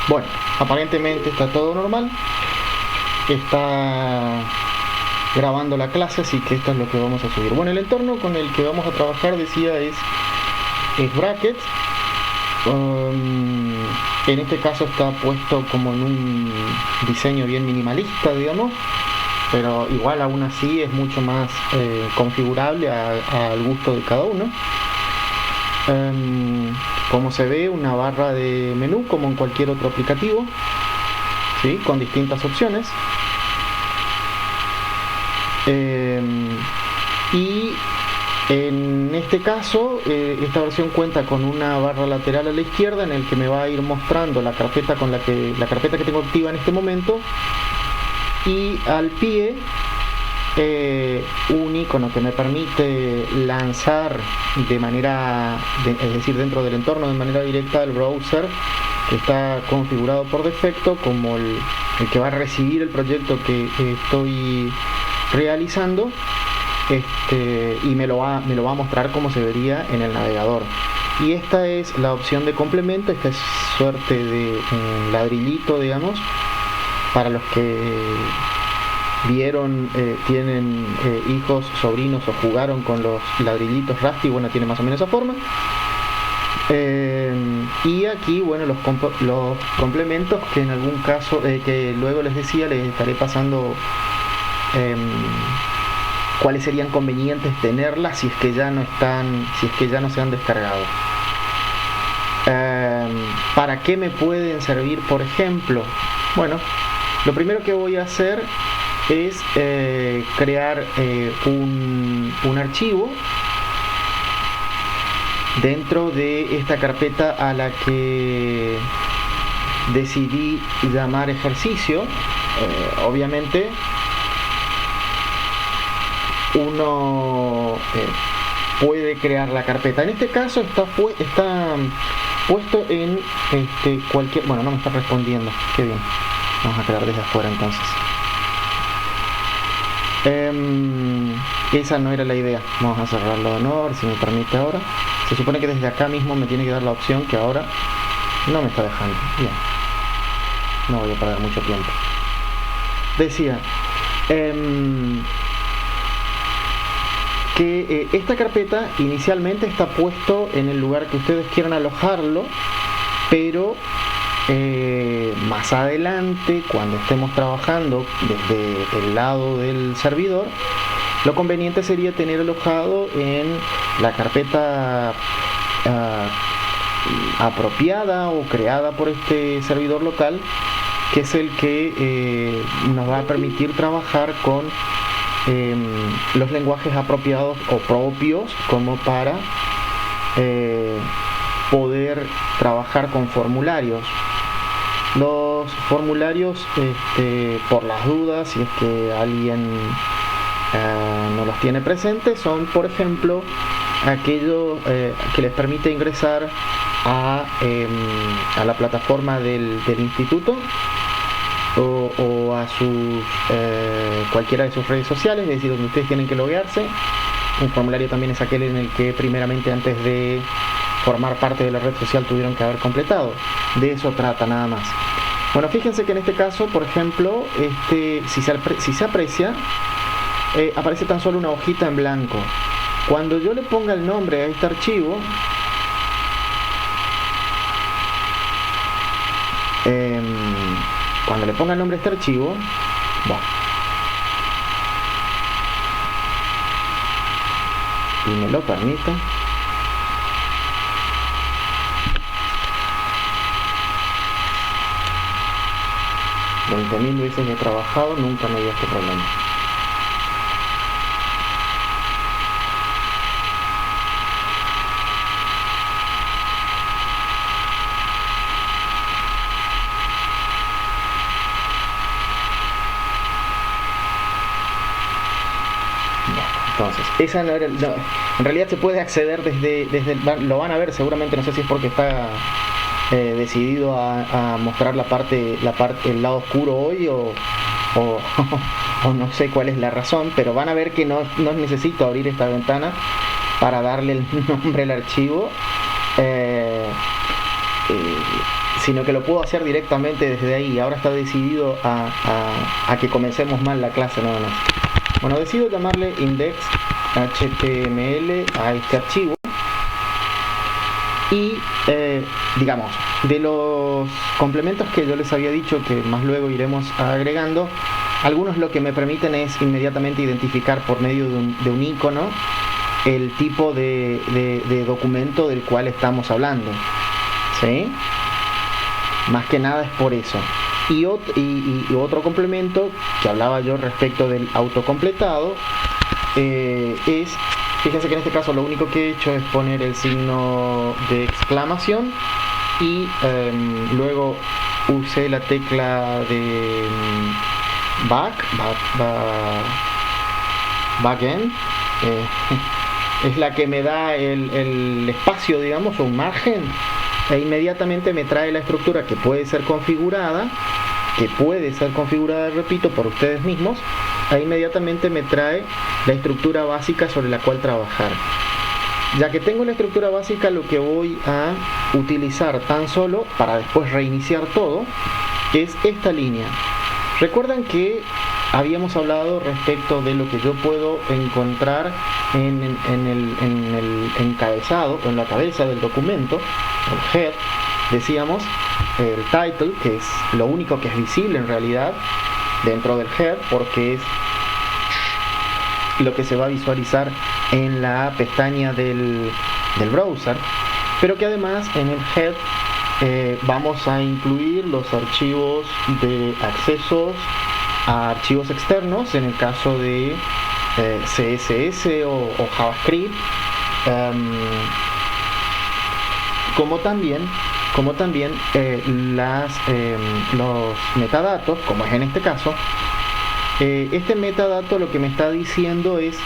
Bueno, aparentemente está todo normal. Está grabando la clase, así que esto es lo que vamos a subir. Bueno, el entorno con el que vamos a trabajar, decía, es Bracket. En este caso está puesto como en un diseño bien minimalista, digamos, pero igual aún así es mucho más configurable al gusto de cada uno. Como se ve, una barra de menú como en cualquier otro aplicativo, ¿sí? Con distintas opciones. Y en este caso, esta versión cuenta con una barra lateral a la izquierda en el que me va a ir mostrando la carpeta que tengo activa en este momento, y al pie un icono que me permite lanzar es decir, dentro del entorno de manera directa al browser, que está configurado por defecto como el que va a recibir el proyecto que estoy realizando, y me lo va a mostrar como se vería en el navegador. Y esta es la opción de complemento. Esta es suerte de un ladrillito, digamos, para los que vieron, tienen hijos, sobrinos o jugaron con los ladrillitos Rusty. Bueno, tiene más o menos esa forma. Y aquí, bueno, los complementos que en algún caso, que luego les decía, les estaré pasando cuáles serían convenientes tenerlas si es que ya no se han descargado. ¿Para qué me pueden servir, por ejemplo? Bueno, lo primero que voy a hacer es crear un archivo dentro de esta carpeta a la que decidí llamar ejercicio. Obviamente uno puede crear la carpeta. En este caso está puesto en cualquier... Bueno, no me está respondiendo. Qué bien. Vamos a crear desde afuera entonces. Esa no era la idea. Vamos a cerrarlo de nuevo, a ver si me permite ahora. Se supone que desde acá mismo me tiene que dar la opción, que ahora no me está dejando. Bien. No voy a perder mucho tiempo. Decía que esta carpeta inicialmente está puesto en el lugar que ustedes quieran alojarlo, pero más adelante, cuando estemos trabajando desde el lado del servidor, lo conveniente sería tener alojado en la carpeta apropiada o creada por este servidor local, que es el que nos va a permitir trabajar con los lenguajes apropiados o propios, como para poder trabajar con formularios. Los formularios, por las dudas, si es que alguien no los tiene presentes, son, por ejemplo, aquello que les permite ingresar a la plataforma del instituto o a cualquiera de sus redes sociales, es decir, donde ustedes tienen que loguearse. Un formulario también es aquel en el que primeramente, antes de formar parte de la red social, tuvieron que haber completado. De eso trata, nada más. Bueno, fíjense que en este caso, por ejemplo, si se aprecia, aparece tan solo una hojita en blanco. Cuando yo le ponga el nombre a este archivo, y me lo permite, $20.000 veces he trabajado, nunca me dio este problema. Entonces, esa no era, no, en realidad se puede acceder lo van a ver seguramente, no sé si es porque está decidido a mostrar el lado oscuro hoy o no sé cuál es la razón, pero van a ver que no necesito abrir esta ventana para darle el nombre al archivo. sino que lo puedo hacer directamente desde ahí. Ahora está decidido a que comencemos mal la clase nada más. Bueno, decido llamarle index.html a este archivo y digamos, de los complementos que yo les había dicho que más luego iremos agregando, algunos lo que me permiten es inmediatamente identificar por medio de un icono el tipo de documento del cual estamos hablando, ¿sí? Más que nada es por eso. Y otro complemento que hablaba yo respecto del autocompletado es, fíjense que en este caso lo único que he hecho es poner el signo de exclamación y luego usé la tecla de backend, es la que me da el espacio, digamos, o un margen, e inmediatamente me trae la estructura que puede ser configurada, repito, por ustedes mismos, e inmediatamente me trae la estructura básica sobre la cual trabajar. Ya que tengo la estructura básica, lo que voy a utilizar tan solo para después reiniciar todo es esta línea. Recuerdan que habíamos hablado respecto de lo que yo puedo encontrar en el encabezado, o en la cabeza del documento, el head, decíamos, el title, que es lo único que es visible en realidad dentro del head, porque es lo que se va a visualizar en la pestaña del browser, pero que además en el head vamos a incluir los archivos de accesos a archivos externos, en el caso de CSS o JavaScript, como también los metadatos, como es en este caso. Este metadato lo que me está diciendo es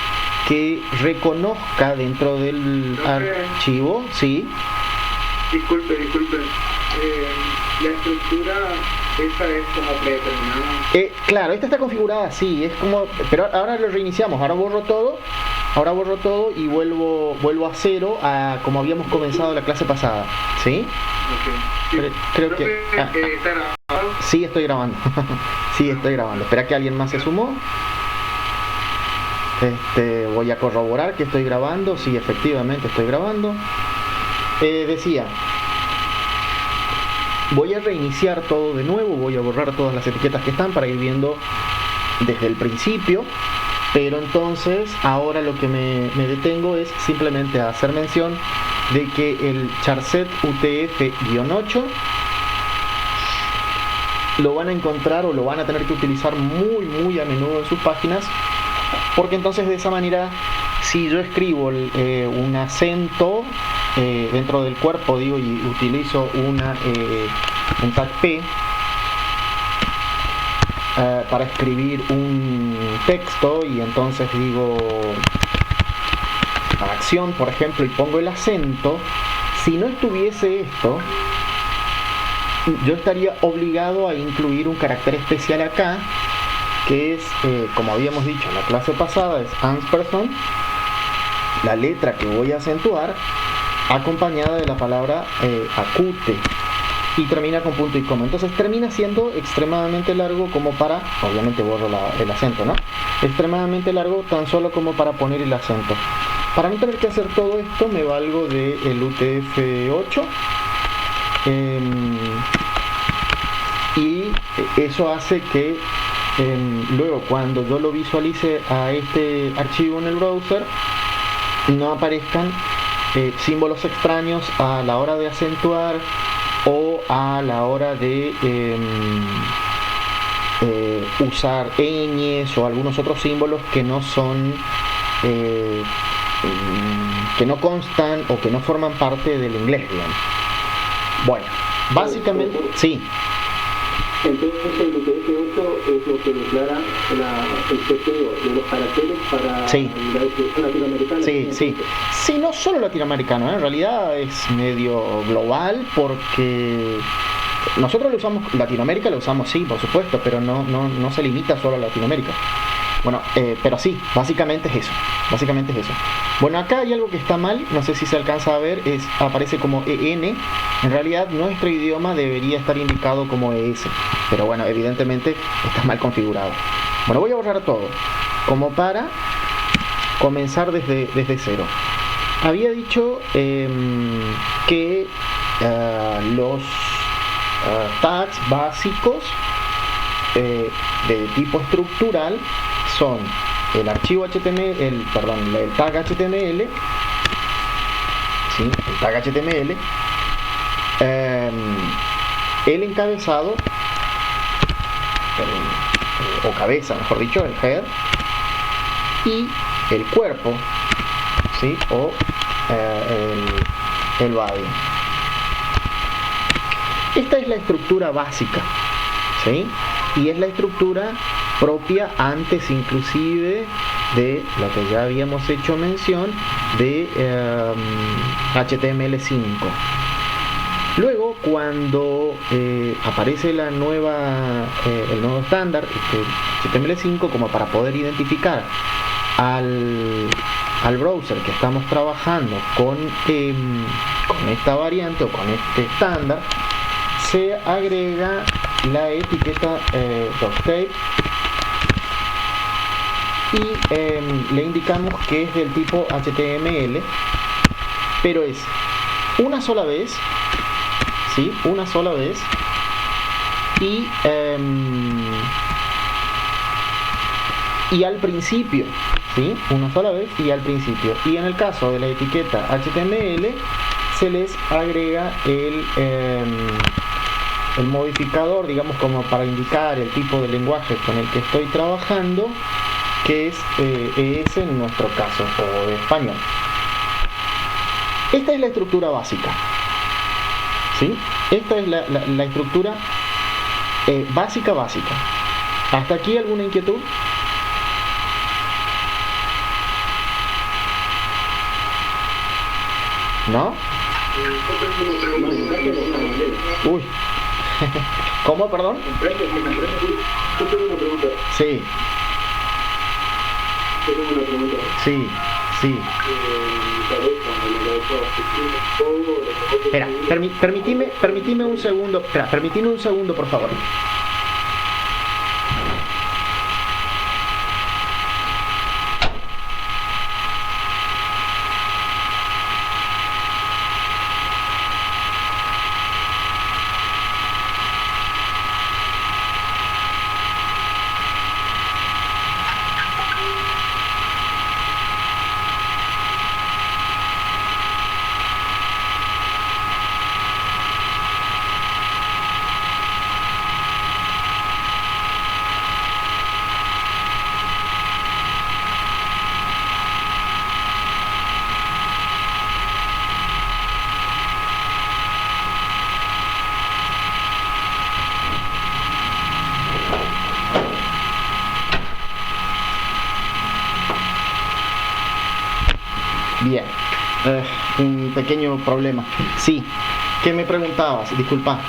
que reconozca dentro del archivo, ¿sí? Disculpe. La estructura esa es como predeterminada. Claro, esta está configurada así, es como, pero ahora lo reiniciamos, ahora borro todo y vuelvo a cero, a como habíamos comenzado la clase pasada, ¿sí? Okay. Creo que ¿está grabado? Sí, estoy grabando. Sí, estoy grabando. Espera que alguien más se sumó. Voy a corroborar que estoy grabando. Sí, efectivamente estoy grabando. Decía, voy a reiniciar todo de nuevo, voy a borrar todas las etiquetas que están para ir viendo desde el principio, pero entonces ahora lo que me detengo es simplemente a hacer mención de que el charset UTF-8 lo van a encontrar o lo van a tener que utilizar muy a menudo en sus páginas, porque entonces de esa manera, si yo escribo un acento dentro del cuerpo, digo, y utilizo un tag P para escribir un texto, y entonces digo acción, por ejemplo, y pongo el acento, si no estuviese esto, yo estaría obligado a incluir un carácter especial acá, que es, como habíamos dicho en la clase pasada, es ampersand, la letra que voy a acentuar, acompañada de la palabra acute, y termina con punto y coma. Entonces termina siendo extremadamente largo como para, obviamente borro el acento, ¿no? Extremadamente largo tan solo como para poner el acento. Para no tener que hacer todo esto, me valgo del UTF-8, y eso hace que luego cuando yo lo visualice a este archivo en el browser, no aparezcan símbolos extraños a la hora de acentuar o a la hora de usar ñes o algunos otros símbolos que no son que no constan o que no forman parte del inglés, digamos. Bueno, básicamente, sí. Entonces el UTF-8 es lo que declara el seteo de los caracteres para sí. La distribución latinoamericana. Sí, no solo latinoamericano, en realidad es medio global, porque nosotros lo usamos, Latinoamérica lo usamos, sí, por supuesto, pero no se limita solo a Latinoamérica. Bueno, pero sí, básicamente es eso. Bueno, acá hay algo que está mal, no sé si se alcanza a ver, aparece como EN, En realidad nuestro idioma debería estar indicado como ES, pero bueno, evidentemente está mal configurado. Bueno, voy a borrar todo, como para comenzar desde cero. Había dicho que los tags básicos de tipo estructural son el archivo HTML, el tag HTML, ¿sí? El tag HTML, el encabezado, o cabeza, mejor dicho, el head, y el cuerpo, ¿sí? O el body. Esta es la estructura básica, ¿sí? Y es la estructura propia antes inclusive de lo que ya habíamos hecho mención de HTML5. Luego, cuando aparece el nuevo estándar, HTML5, como para poder identificar al browser que estamos trabajando con esta variante o con este estándar, se agrega la etiqueta doctape y le indicamos que es del tipo HTML, pero es una sola vez, ¿sí? Una sola vez, y al principio, ¿sí? Una sola vez y al principio. Y en el caso de la etiqueta HTML se les agrega el modificador, digamos, como para indicar el tipo de lenguaje con el que estoy trabajando, que es ES en nuestro caso, o de español. Esta es la estructura básica, ¿sí? Esta es la estructura básica. ¿Hasta aquí alguna inquietud? ¿No? Uy. ¿Cómo, perdón? Sí. Sí. Espera, permitime un segundo. Espera, permitime un segundo, por favor. Bien, un pequeño problema. Sí, ¿qué me preguntabas? Disculpa.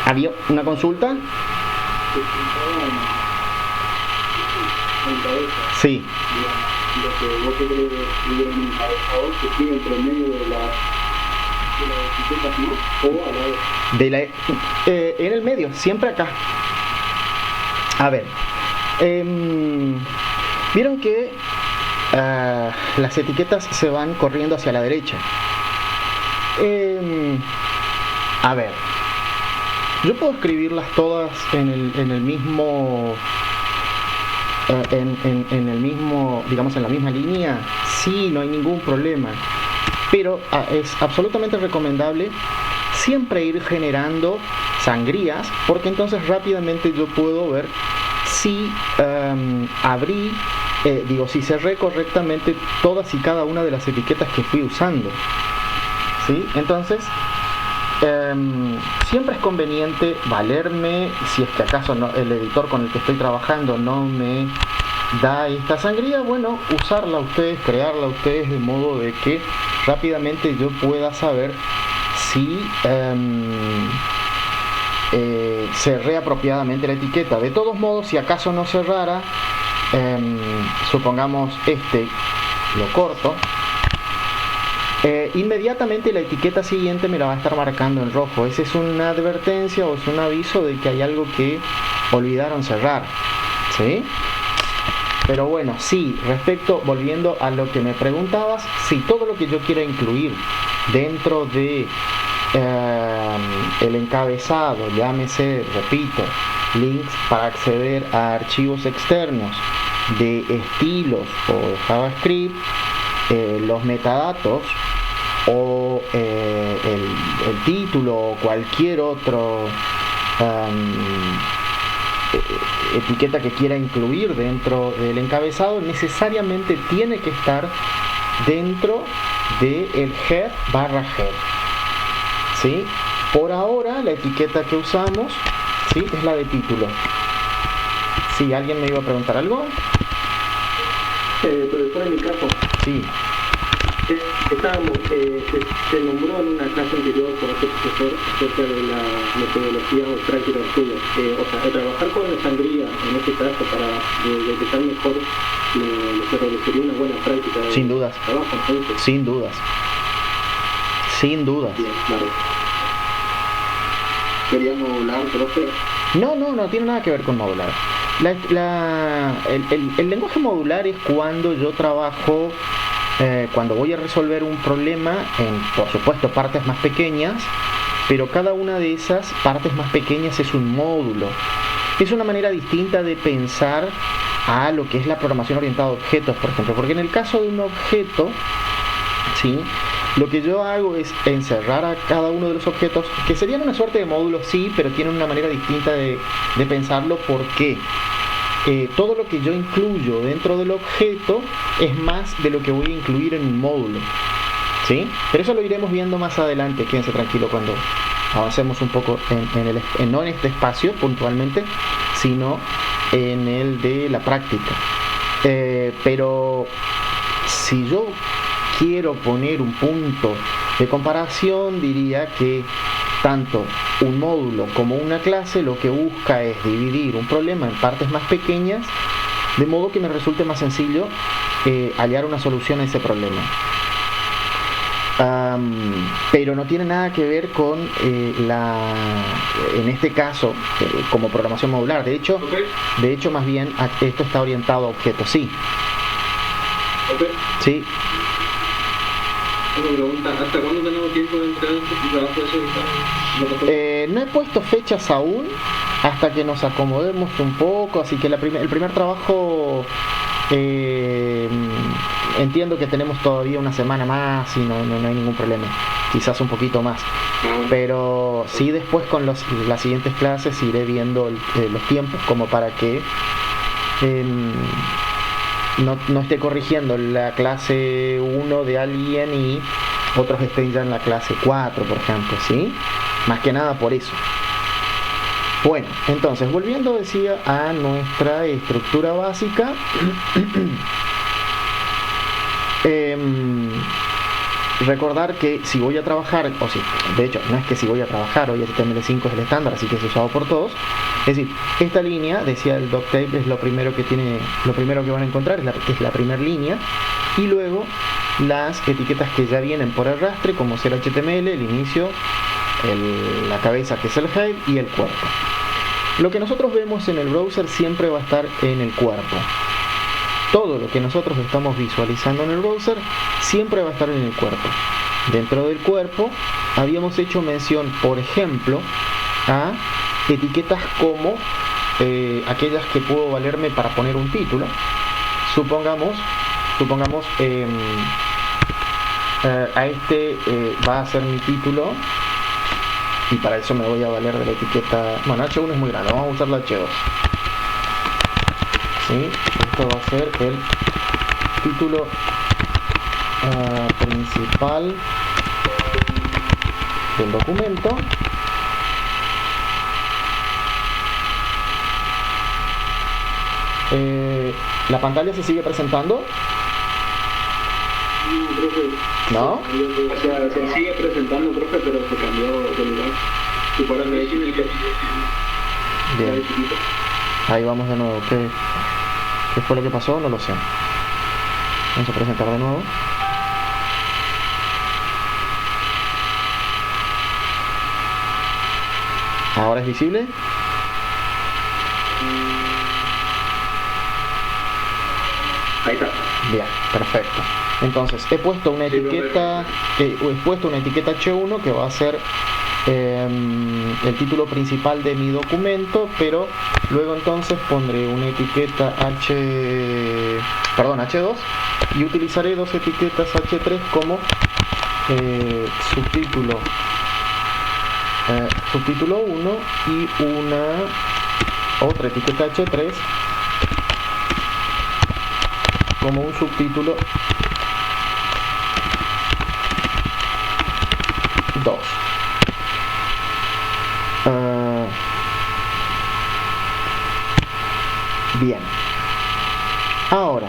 ¿Había una consulta? Sí. Lo que vos querés leer en un encabezador que sigue entre medio de las etiquetas, ¿no? O a la vez. En el medio, siempre acá. A ver. Vieron que las etiquetas se van corriendo hacia la derecha. A ver. Yo puedo escribirlas todas en el mismo... en el mismo, digamos, en la misma línea. Sí, no hay ningún problema. Pero es absolutamente recomendable siempre ir generando sangrías, porque entonces rápidamente yo puedo ver si si cerré correctamente todas y cada una de las etiquetas que fui usando, ¿sí? Entonces siempre es conveniente valerme, si es que acaso el editor con el que estoy trabajando no me da esta sangría, bueno, usarla ustedes, crearla ustedes, de modo de que rápidamente yo pueda saber si cerré apropiadamente la etiqueta. De todos modos, si acaso no cerrara, supongamos lo corto, inmediatamente la etiqueta siguiente me la va a estar marcando en rojo. Esa es una advertencia o es un aviso de que hay algo que olvidaron cerrar, ¿sí? Pero bueno, sí, volviendo a lo que me preguntabas, sí, todo lo que yo quiera incluir dentro de el encabezado, llámese, repito, links para acceder a archivos externos de estilos o de JavaScript, los metadatos o el título o cualquier otro etiqueta que quiera incluir dentro del encabezado, necesariamente tiene que estar dentro del head/head, ¿sí? Por ahora la etiqueta que usamos, ¿sí?, es la de título. ¿Sí? ¿Alguien me iba a preguntar algo? Profesor, en mi caso, sí. Se nombró en una clase anterior por este profesor acerca de la metodología o práctica de estudio. O sea, trabajar con la sangría en este caso para detectar mejor lo que sería una buena práctica de sin dudas trabajo. Entonces, sin dudas. Bien, claro. ¿Quería modular, profe? No tiene nada que ver con modular. El lenguaje modular es cuando yo trabajo, cuando voy a resolver un problema en, por supuesto, partes más pequeñas, pero cada una de esas partes más pequeñas es un módulo. Es una manera distinta de pensar a lo que es la programación orientada a objetos, por ejemplo, porque en el caso de un objeto, ¿sí?, lo que yo hago es encerrar a cada uno de los objetos, que serían una suerte de módulos, sí, pero tienen una manera distinta de pensarlo, porque todo lo que yo incluyo dentro del objeto es más de lo que voy a incluir en un módulo, ¿sí? Pero eso lo iremos viendo más adelante, quédense tranquilo cuando avancemos un poco no en este espacio puntualmente, sino en el de la práctica. Pero si yo quiero poner un punto de comparación, diría que tanto un módulo como una clase lo que busca es dividir un problema en partes más pequeñas, de modo que me resulte más sencillo hallar una solución a ese problema. Pero no tiene nada que ver con en este caso, como programación modular. De hecho, más bien esto está orientado a objetos, sí. Sí. Una pregunta, ¿hasta cuándo tenemos tiempo de entrar en este trabajo de no he puesto fechas aún, hasta que nos acomodemos un poco, así que el primer trabajo entiendo que tenemos todavía una semana más y no hay ningún problema, quizás un poquito más, pero sí, después con las siguientes clases iré viendo los tiempos como para que no esté corrigiendo la clase 1 de alguien y otros estén ya en la clase 4, por ejemplo, ¿sí? Más que nada por eso. Bueno, entonces, volviendo, decía, a nuestra estructura básica. Recordar que si voy a trabajar, de hecho, no es que si voy a trabajar, hoy HTML5 es el estándar, así que es usado por todos. Es decir, esta línea, decía el doctape, es lo primero que van a encontrar, es la primera línea, y luego las etiquetas que ya vienen por arrastre, como ser HTML, el inicio, la cabeza, que es el head, y el cuerpo. Lo que nosotros vemos en el browser siempre va a estar en el cuerpo. Todo lo que nosotros estamos visualizando en el browser siempre va a estar en el cuerpo. Dentro del cuerpo habíamos hecho mención, por ejemplo, a etiquetas como aquellas que puedo valerme para poner un título. Supongamos va a ser mi título, y para eso me voy a valer de la etiqueta, bueno, H1 es muy grande, vamos a usar la H2. ¿Sí? Esto va a ser el título principal del documento. ¿La pantalla se sigue presentando? No, profe. ¿No? O sea, se sigue presentando, profe, pero se cambió de lugar. Y por ahora Bien. Ahí vamos de nuevo. ¿Qué fue lo que pasó? No lo sé. Vamos a presentar de nuevo. ¿Ahora es visible? Ahí está. Bien, perfecto. Entonces, he puesto una etiqueta H1 que va a ser el título principal de mi documento, pero luego entonces pondré una etiqueta H2 y utilizaré dos etiquetas H3 como subtítulo 1 y otra etiqueta H3 como un subtítulo 2. Bien. Ahora,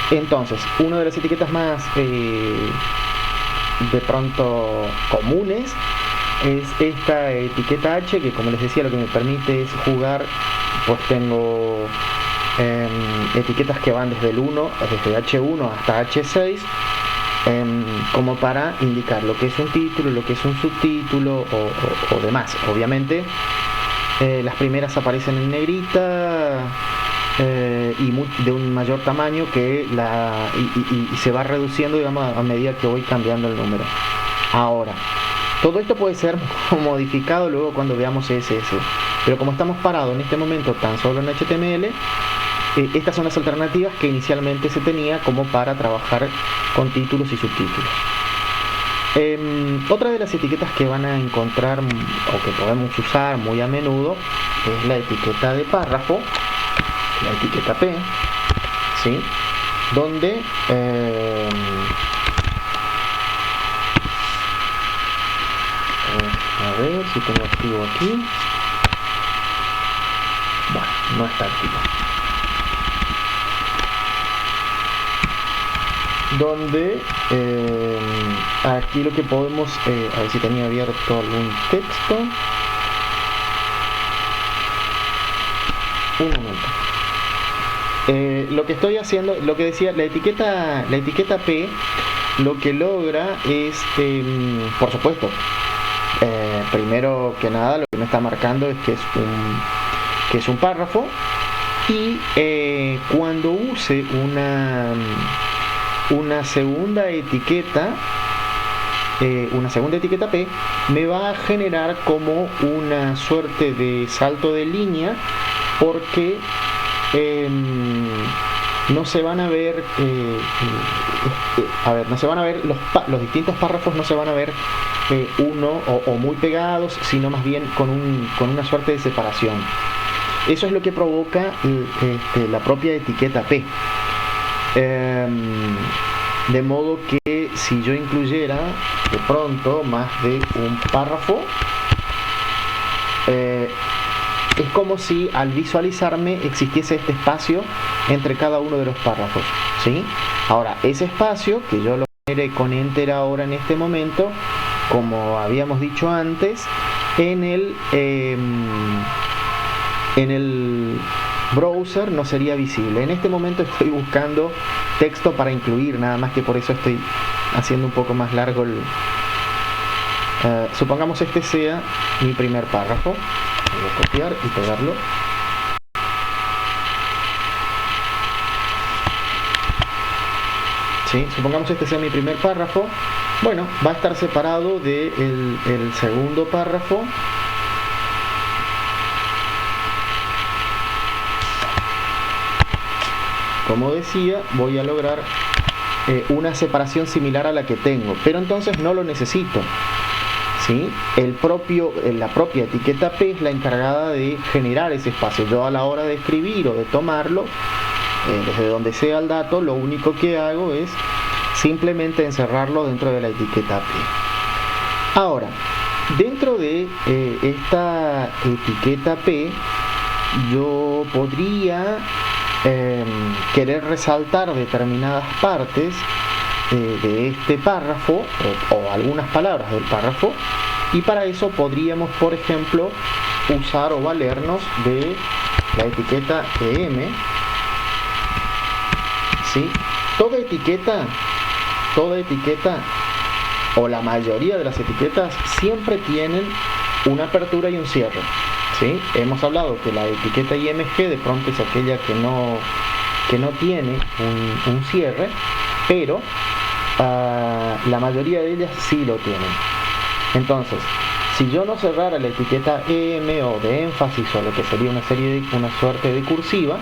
entonces, una de las etiquetas más de pronto comunes es esta etiqueta H, que como les decía lo que me permite es jugar, pues tengo etiquetas que van desde el 1, desde H1 hasta H6, como para indicar lo que es un título, lo que es un subtítulo o demás. Obviamente las primeras aparecen en negrita y de un mayor tamaño que y se va reduciendo, digamos, a medida que voy cambiando el número. Ahora, todo esto puede ser modificado luego cuando veamos CSS, pero como estamos parados en este momento tan solo en HTML, estas son las alternativas que inicialmente se tenía como para trabajar con títulos y subtítulos. Otra de las etiquetas que van a encontrar o que podemos usar muy a menudo es la etiqueta de párrafo, la etiqueta P, ¿sí? Donde a ver si tengo activo aquí. Bueno, no está activo. Donde aquí lo que podemos, a ver si tenía abierto algún texto. Un momento. Lo que estoy haciendo, lo que decía, la etiqueta P, lo que logra es, por supuesto, primero que nada, lo que me está marcando es que es un párrafo, y cuando use una segunda etiqueta P, me va a generar como una suerte de salto de línea, porque no se van a ver no se van a ver los distintos párrafos, no se van a ver uno o muy pegados, sino más bien con una suerte de separación. Eso es lo que provoca la propia etiqueta P. De modo que si yo incluyera de pronto más de un párrafo, es como si al visualizarme existiese este espacio entre cada uno de los párrafos, ¿sí? Ahora, ese espacio, que yo lo generé con Enter ahora en este momento, como habíamos dicho antes, en el browser no sería visible. En este momento estoy buscando texto para incluir, nada más, que por eso estoy haciendo un poco más largo supongamos este sea mi primer párrafo. Voy a copiar y pegarlo. ¿Sí? Supongamos este sea mi primer párrafo. Bueno, va a estar separado del segundo párrafo. Como decía, voy a lograr una separación similar a la que tengo, pero entonces no lo necesito, ¿sí? La propia etiqueta P es la encargada de generar ese espacio. Yo, a la hora de escribir o de tomarlo, desde donde sea el dato, lo único que hago es simplemente encerrarlo dentro de la etiqueta P. Ahora, dentro de esta etiqueta P, yo podría querer resaltar determinadas partes de este párrafo o algunas palabras del párrafo, y para eso podríamos, por ejemplo, usar o valernos de la etiqueta EM, ¿sí? Toda etiqueta, o la mayoría de las etiquetas, siempre tienen una apertura y un cierre, ¿sí? Hemos hablado que la etiqueta IMG de pronto es aquella que no tiene un cierre, pero la mayoría de ellas sí lo tienen. Entonces, si yo no cerrara la etiqueta EM o de énfasis o lo que sería una suerte de cursiva,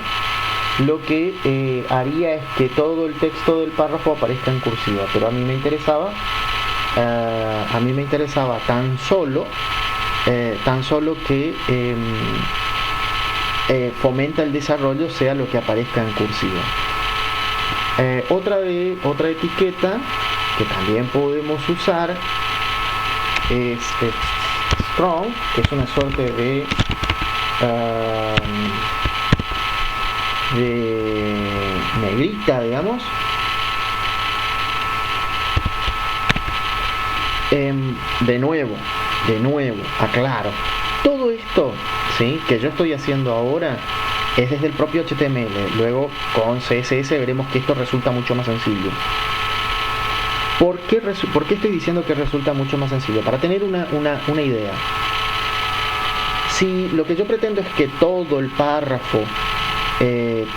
lo que haría es que todo el texto del párrafo aparezca en cursiva, pero a mí me interesaba tan solo que fomenta el desarrollo sea lo que aparezca en cursiva. Otra etiqueta que también podemos usar es strong, que es una suerte de negrita, digamos. De nuevo, aclaro, todo esto, ¿sí?, que yo estoy haciendo ahora es desde el propio HTML. Luego con CSS veremos que esto resulta mucho más sencillo. ¿Por qué estoy diciendo que resulta mucho más sencillo? Para tener una idea. Si lo que yo pretendo es que todo el párrafo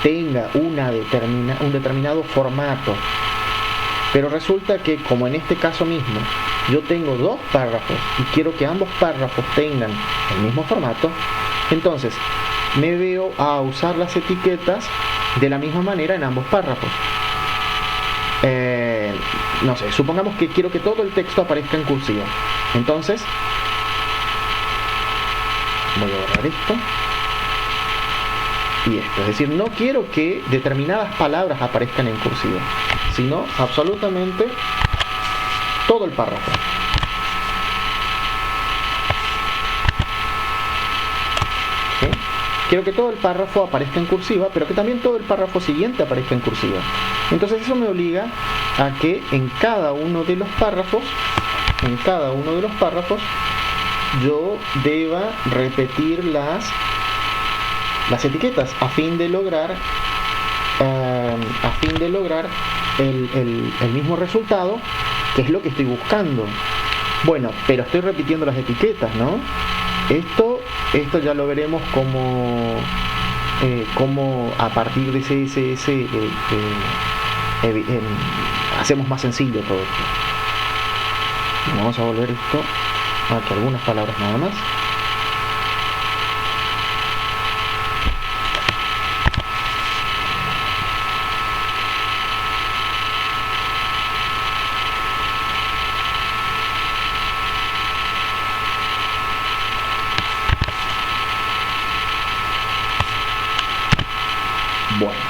tenga un determinado formato, pero resulta que, como en este caso mismo, yo tengo dos párrafos y quiero que ambos párrafos tengan el mismo formato, entonces me veo a usar las etiquetas de la misma manera en ambos párrafos. No sé, supongamos que quiero que todo el texto aparezca en cursiva. Entonces voy a borrar esto y esto. Es decir, no quiero que determinadas palabras aparezcan en cursiva, sino absolutamente todo el párrafo. ¿Sí? Quiero que todo el párrafo aparezca en cursiva, pero que también todo el párrafo siguiente aparezca en cursiva. Entonces eso me obliga a que en cada uno de los párrafos yo deba repetir las etiquetas a fin de lograr el mismo resultado, que es lo que estoy buscando. Bueno, pero estoy repitiendo las etiquetas, ¿no? Esto ya lo veremos como a partir de CSS hacemos más sencillo todo esto. Vamos a volver esto aquí algunas palabras nada más. Bueno,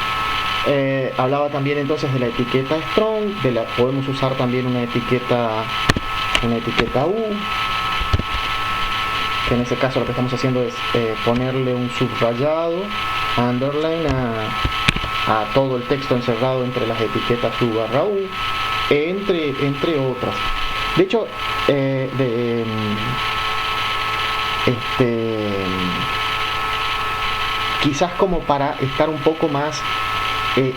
hablaba también entonces de la etiqueta strong, podemos usar también una etiqueta U, que en ese caso lo que estamos haciendo es ponerle un subrayado, underline a todo el texto encerrado entre las etiquetas U/U, entre otras. De hecho, quizás como para estar un poco más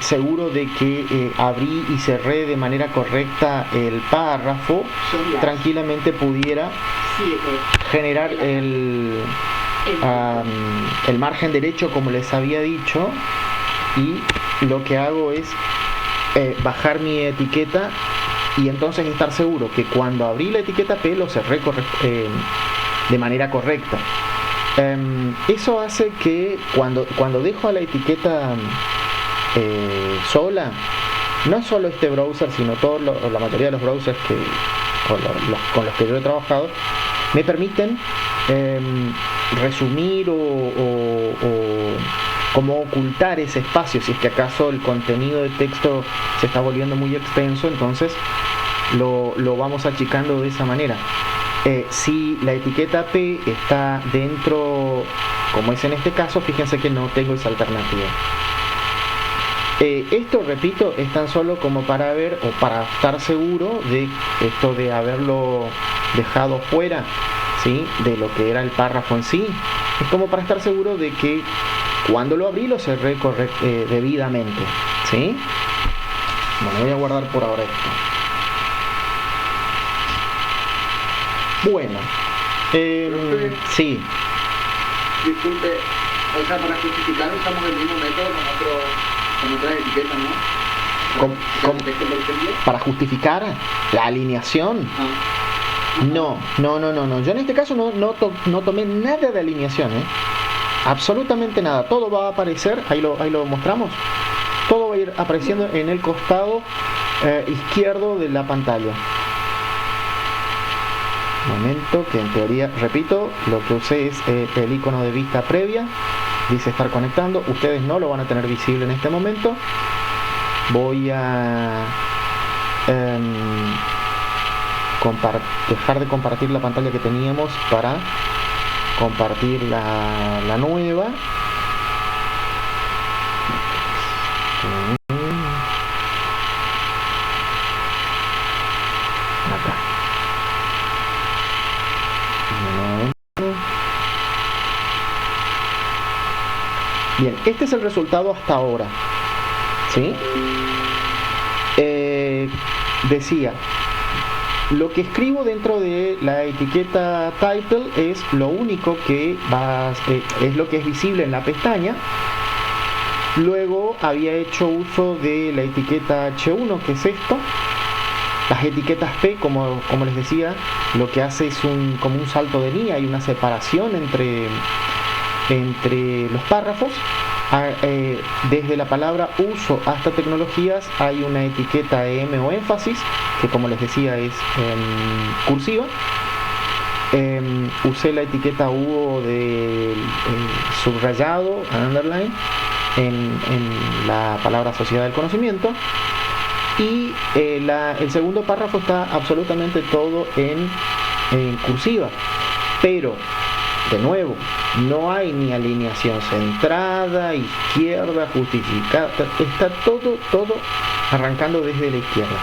seguro de que abrí y cerré de manera correcta el párrafo, tranquilamente pudiera generar el margen derecho, como les había dicho, y lo que hago es bajar mi etiqueta y entonces estar seguro que cuando abrí la etiqueta P lo cerré de manera correcta. Eso hace que cuando dejo a la etiqueta sola, no solo este browser, sino la mayoría de los browsers con los que yo he trabajado, me permiten resumir o como ocultar ese espacio. Si es que acaso el contenido de texto se está volviendo muy extenso, entonces lo vamos achicando de esa manera. Si la etiqueta P está dentro, como es en este caso, fíjense que no tengo esa alternativa. Esto, repito, es tan solo como para ver o para estar seguro de esto de haberlo dejado fuera, ¿sí?, de lo que era el párrafo en sí. Es como para estar seguro de que cuando lo abrí lo cerré debidamente, ¿sí? Bueno, voy a guardar por ahora esto. Bueno, sí. Disculpe, o sea, para justificar usamos el mismo método con otras etiquetas, ¿no? Para justificar la alineación. No. Yo en este caso no tomé nada de alineación, absolutamente nada. Todo va a aparecer, ahí lo mostramos. Todo va a ir apareciendo en el costado izquierdo de la pantalla. Momento que en teoría, repito, lo que usé es el icono de vista previa. Dice estar conectando. Ustedes no lo van a tener visible en este momento. Voy a dejar de compartir la pantalla que teníamos para compartir la nueva. Acá. Bien, este es el resultado hasta ahora. ¿Sí? Decía, lo que escribo dentro de la etiqueta title es lo único que es lo que es visible en la pestaña. Luego había hecho uso de la etiqueta H1, que es esto. Las etiquetas P, como les decía, lo que hace es como un salto de línea, hay una separación entre los párrafos. Desde la palabra uso hasta tecnologías hay una etiqueta EM o énfasis, que como les decía es cursiva. Usé la etiqueta U de subrayado, underline, en la palabra sociedad del conocimiento. Y el segundo párrafo está absolutamente todo en cursiva. Pero, de nuevo, no hay ni alineación centrada, izquierda, justificada. Está todo arrancando desde la izquierda.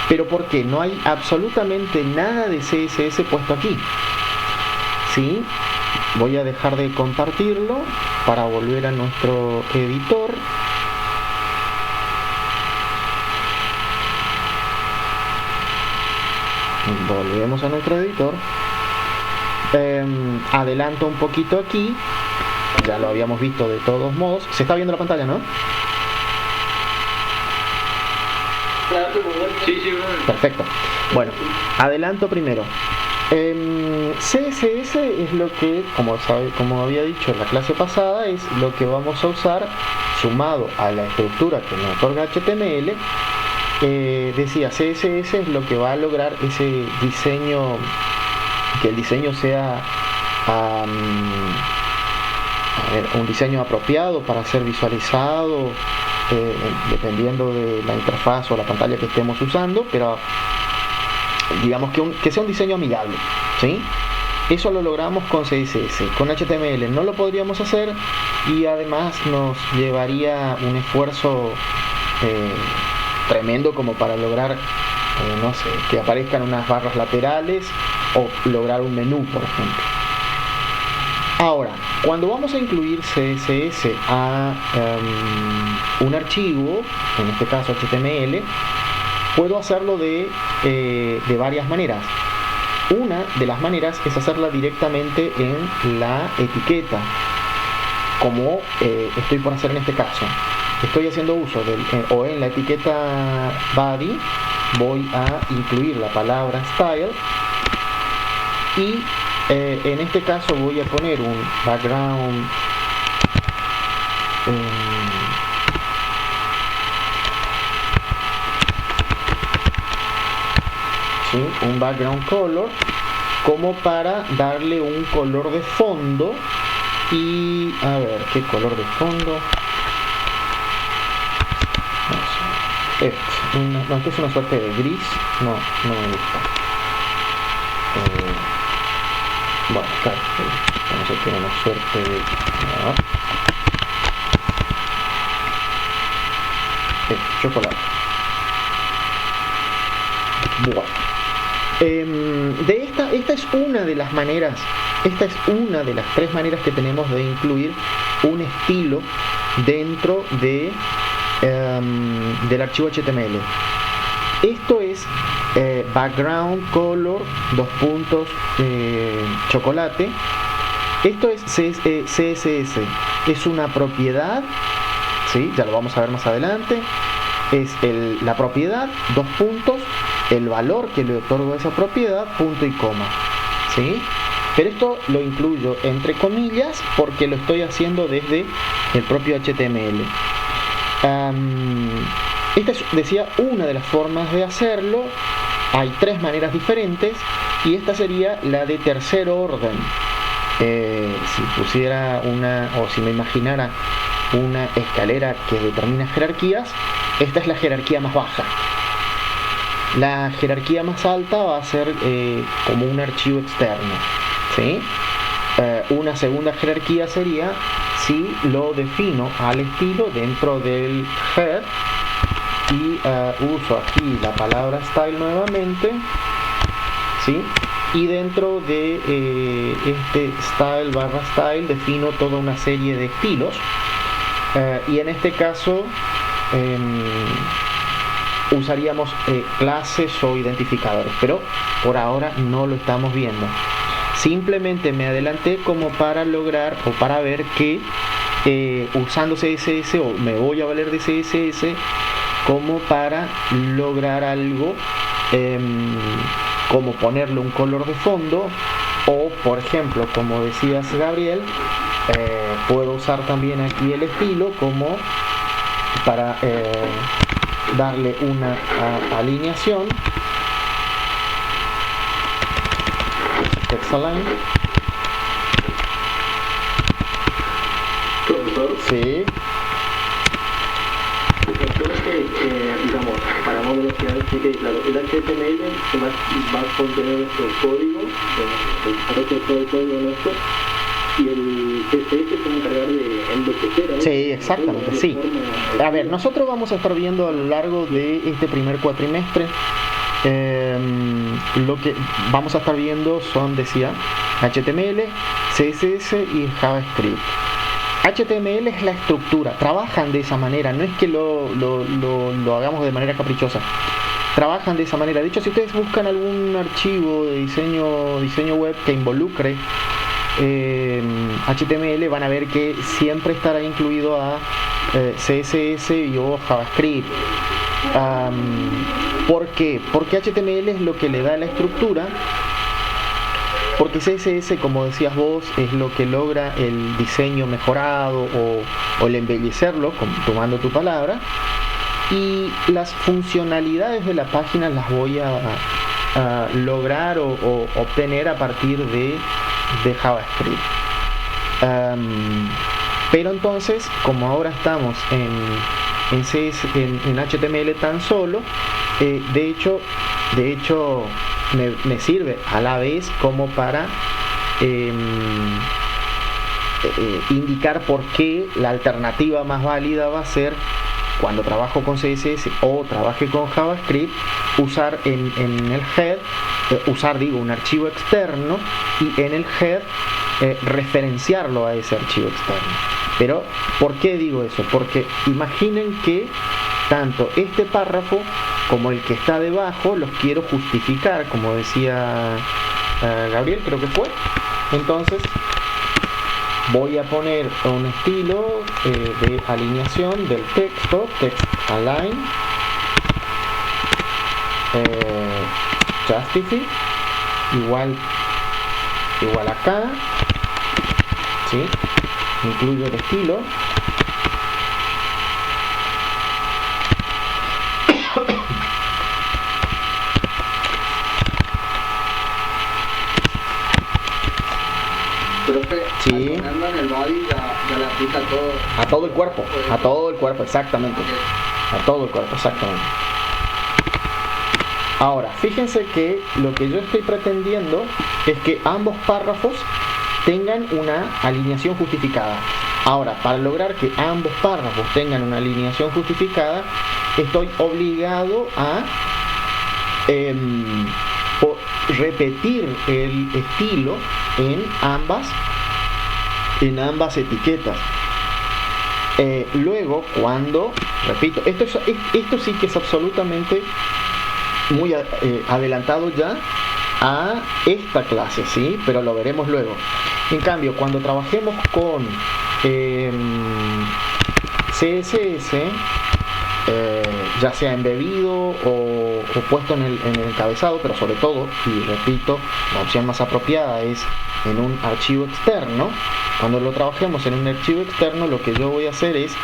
Pero ¿por qué? No hay absolutamente nada de CSS puesto aquí. ¿Sí? Voy a dejar de compartirlo para volver a nuestro editor. Volvemos a nuestro editor. Adelanto un poquito aquí. Ya lo habíamos visto de todos modos. Se está viendo la pantalla, ¿no? Sí, perfecto. Bueno, adelanto primero. CSS es lo que, como había dicho en la clase pasada, es lo que vamos a usar sumado a la estructura que nos otorga HTML. Decía, CSS es lo que va a lograr ese diseño, que el diseño sea un diseño apropiado para ser visualizado, dependiendo de la interfaz o la pantalla que estemos usando, pero digamos que sea un diseño amigable, ¿sí? Eso lo logramos con CSS. Con HTML no lo podríamos hacer y además nos llevaría un esfuerzo tremendo como para lograr, no sé, que aparezcan unas barras laterales o lograr un menú, por ejemplo. Ahora, cuando vamos a incluir CSS a un archivo, en este caso HTML, puedo hacerlo de varias maneras. Una de las maneras es hacerla directamente en la etiqueta, como estoy por hacer en este caso. Estoy haciendo uso o en la etiqueta body voy a incluir la palabra style y en este caso voy a poner un background un background color, como para darle un color de fondo. Y a ver, ¿qué color de fondo? Esto es una suerte de gris. No me gusta. Bueno, claro, vamos a tener una suerte de chocolate. Bueno, esta es una de las maneras, esta es una de las tres maneras que tenemos de incluir un estilo dentro del archivo HTML. Esto es background color chocolate. Esto es CSS, es una propiedad, ¿sí? Ya lo vamos a ver más adelante. Es la propiedad, el valor que le otorgo a esa propiedad, punto y coma, ¿sí? Pero esto lo incluyo entre comillas porque lo estoy haciendo desde el propio HTML. Esta es, decía, una de las formas de hacerlo. Hay 3 maneras diferentes y esta sería la de tercer orden. Si pusiera o si me imaginara una escalera que determina jerarquías, esta es la jerarquía más baja. La jerarquía más alta va a ser como un archivo externo, ¿sí? Una segunda jerarquía sería si lo defino al estilo dentro del head y uso aquí la palabra style nuevamente, ¿sí? Y dentro de este style barra style defino toda una serie de estilos, y en este caso usaríamos clases o identificadores, pero por ahora no lo estamos viendo. Simplemente me adelanté como para lograr o para ver que usando CSS, o me voy a valer de CSS como para lograr algo, como ponerle un color de fondo, o por ejemplo, como decías Gabriel, puedo usar también aquí el estilo como para darle una alineación, text align. Profesor, Sí. creo que, digamos, para más velocidad, sí que claro, el HTML que va a contener nuestro código, el desarrollo de todo el código nuestro, y el CSS se va a encargar de envejecer, ¿no? Sí, exactamente, sí. A ver, nosotros vamos a estar viendo a lo largo de este primer cuatrimestre, lo que vamos a estar viendo son, decía, HTML, CSS y JavaScript. HTML es la estructura, trabajan de esa manera, no es que lo hagamos de manera caprichosa, trabajan de esa manera. De hecho, si ustedes buscan algún archivo de diseño web que involucre HTML, van a ver que siempre estará incluido a CSS y o JavaScript. ¿Por qué? Porque HTML es lo que le da la estructura, porque CSS, como decías vos, es lo que logra el diseño mejorado o el embellecerlo, tomando tu palabra, y las funcionalidades de la página las voy a lograr o obtener a partir de JavaScript. Pero entonces, como ahora estamos en HTML tan solo, de hecho me sirve a la vez como para indicar por qué la alternativa más válida va a ser, cuando trabajo con CSS o trabaje con JavaScript, usar en el head, un archivo externo, y en el head referenciarlo a ese archivo externo. Pero, ¿por qué digo eso? Porque imaginen que tanto este párrafo como el que está debajo los quiero justificar, como decía Gabriel, creo que fue. Entonces voy a poner un estilo de alineación del texto, text align, justify, igual acá, ¿sí? Incluyo el estilo. Profe, Sí. al ponerlo en el body ya le aplica todo. A todo el cuerpo, exactamente. A todo el cuerpo, exactamente. Ahora, fíjense que lo que yo estoy pretendiendo es que ambos párrafos tengan una alineación justificada. Ahora, para lograr que ambos párrafos tengan una alineación justificada, estoy obligado a repetir el estilo en ambas etiquetas. Luego, cuando, repito, esto sí que es absolutamente muy adelantado ya a esta clase, ¿sí? Pero lo veremos luego. En cambio, cuando trabajemos con CSS, ya sea embebido o puesto en el encabezado, pero sobre todo, y repito, la opción más apropiada es en un archivo externo. Cuando lo trabajemos en un archivo externo, lo que yo voy a hacer es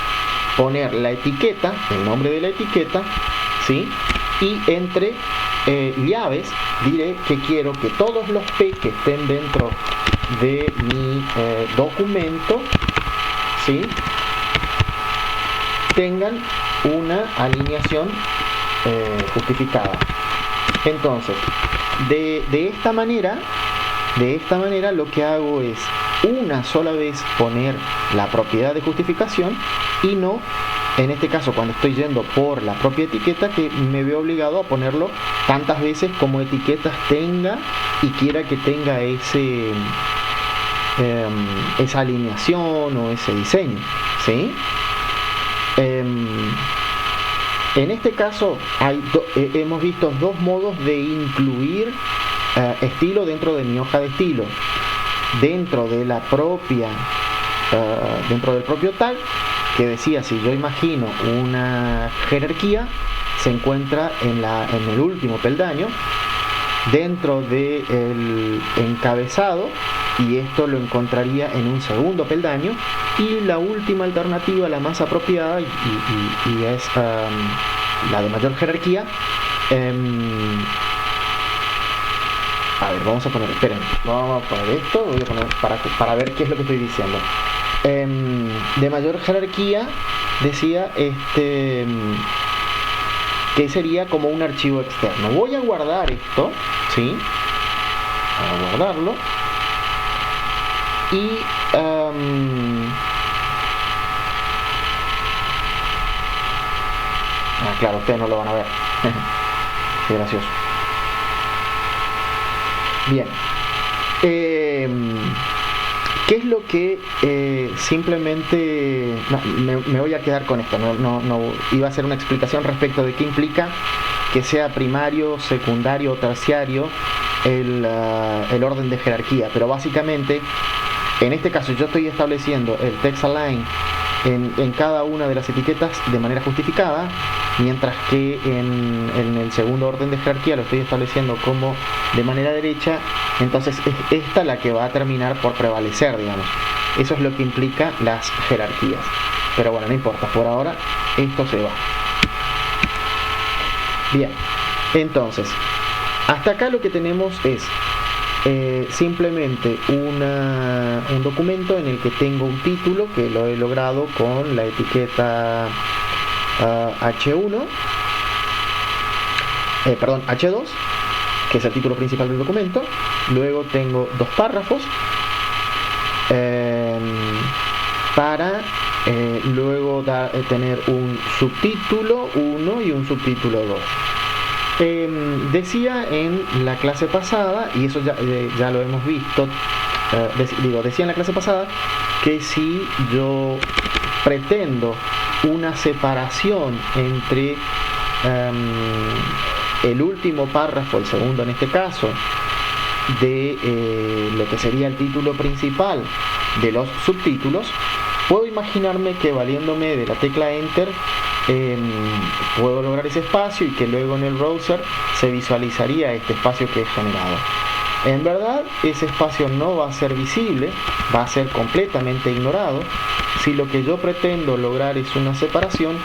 poner la etiqueta, el nombre de la etiqueta, ¿sí? Y entre llaves diré que quiero que todos los P que estén dentro de mi documento, ¿sí?, tengan una alineación justificada. Entonces, de esta manera lo que hago es una sola vez poner la propiedad de justificación y no, en este caso, cuando estoy yendo por la propia etiqueta, que me veo obligado a ponerlo tantas veces como etiquetas tenga y quiera que tenga esa alineación o ese diseño, ¿sí? En este caso hemos visto dos modos de incluir estilo dentro de mi hoja de estilo. Dentro del propio tag, que decía, si yo imagino una jerarquía, se encuentra en el último peldaño, dentro del encabezado, y esto lo encontraría en un segundo peldaño, y la última alternativa, la más apropiada, y es la de mayor jerarquía. A ver, vamos a poner, esperen, vamos a poner esto, voy a poner para ver qué es lo que estoy diciendo. De mayor jerarquía, decía, que sería como un archivo externo. Voy a guardar esto, ¿sí? A guardarlo. Y claro, ustedes no lo van a ver. Qué gracioso. Bien. ¿Qué es lo que simplemente... No, me voy a quedar con esto. No iba a hacer una explicación respecto de qué implica que sea primario, secundario o terciario el orden de jerarquía. Pero básicamente, en este caso yo estoy estableciendo el text align en cada una de las etiquetas de manera justificada, mientras que en el segundo orden de jerarquía lo estoy estableciendo como de manera derecha. Entonces es esta la que va a terminar por prevalecer, digamos. Eso es lo que implica las jerarquías. Pero bueno, no importa, por ahora esto se va. Bien, entonces, hasta acá lo que tenemos es simplemente un documento en el que tengo un título que lo he logrado con la etiqueta H1, H2, que es el título principal del documento. Luego tengo dos párrafos para luego tener un subtítulo 1 y un subtítulo 2. Decía en la clase pasada, y eso ya lo hemos visto, decía en la clase pasada que si yo pretendo una separación entre el último párrafo, el segundo en este caso, de lo que sería el título principal de los subtítulos, puedo imaginarme que valiéndome de la tecla Enter puedo lograr ese espacio y que luego en el browser se visualizaría este espacio que he generado. En verdad, ese espacio no va a ser visible, va a ser completamente ignorado. Si lo que yo pretendo lograr es una separación,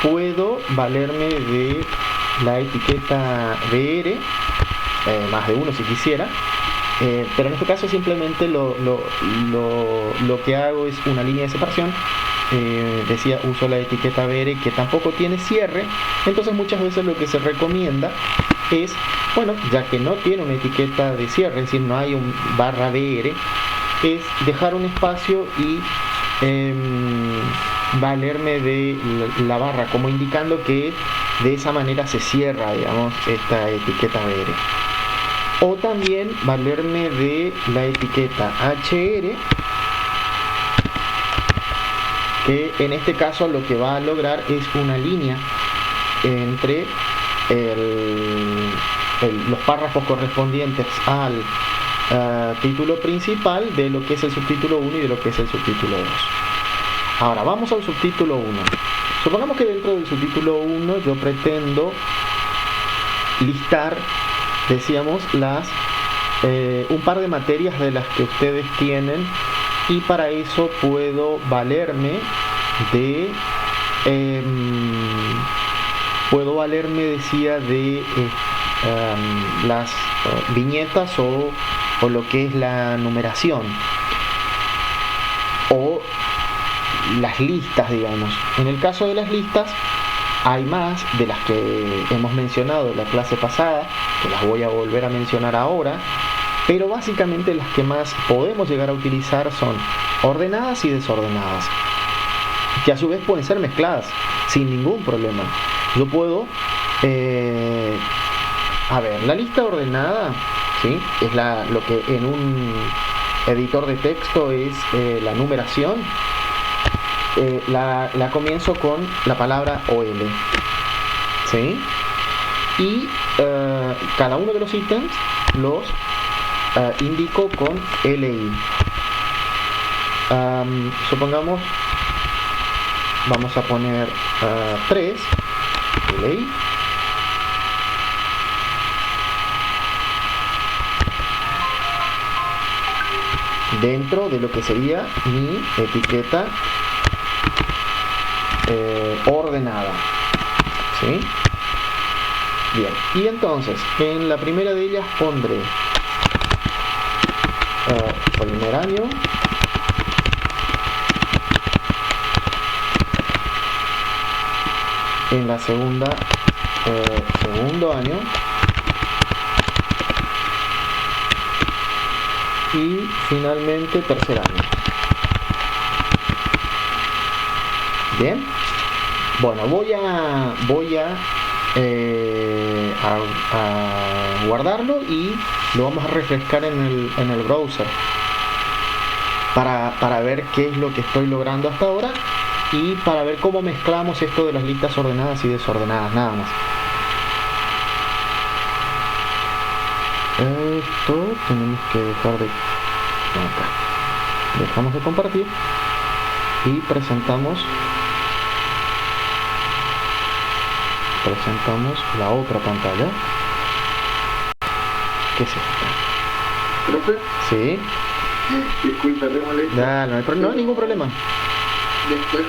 puedo valerme de la etiqueta BR, más de uno si quisiera, pero en este caso simplemente lo que hago es una línea de separación. Decía, uso la etiqueta BR, que tampoco tiene cierre. Entonces muchas veces lo que se recomienda es, bueno, ya que no tiene una etiqueta de cierre, es decir, no hay un barra BR, es dejar un espacio y valerme de la barra, como indicando que de esa manera se cierra, digamos, esta etiqueta BR. O también valerme de la etiqueta HR, que en este caso lo que va a lograr es una línea entre los párrafos correspondientes al título principal de lo que es el subtítulo 1 y de lo que es el subtítulo 2. Ahora vamos al subtítulo 1. Supongamos que dentro del subtítulo 1 yo pretendo listar, decíamos, un par de materias de las que ustedes tienen, y para eso puedo valerme decía, de las viñetas o lo que es la numeración o las listas, digamos. En el caso de las listas hay más de las que hemos mencionado en la clase pasada, que las voy a volver a mencionar ahora, pero básicamente las que más podemos llegar a utilizar son ordenadas y desordenadas, que a su vez pueden ser mezcladas sin ningún problema. Yo puedo la lista ordenada, ¿sí?, es lo que en un editor de texto es la numeración. La comienzo con la palabra OL, ¿sí? Y cada uno de los ítems los indico con LI. Supongamos, vamos a poner 3 LI. Dentro de lo que sería mi etiqueta ordenada, ¿sí? Bien, y entonces en la primera de ellas pondré primer año, en la segunda segundo año, y finalmente tercer año. Bien, bueno, voy a guardarlo y lo vamos a refrescar en el browser para ver qué es lo que estoy logrando hasta ahora y para ver cómo mezclamos esto de las listas ordenadas y desordenadas, nada más. Esto tenemos que dejar de acá. Dejamos de compartir y presentamos la otra pantalla, que es esta. ¿Profe? Sí. Disculpa, te molesto. No hay ningún problema. Después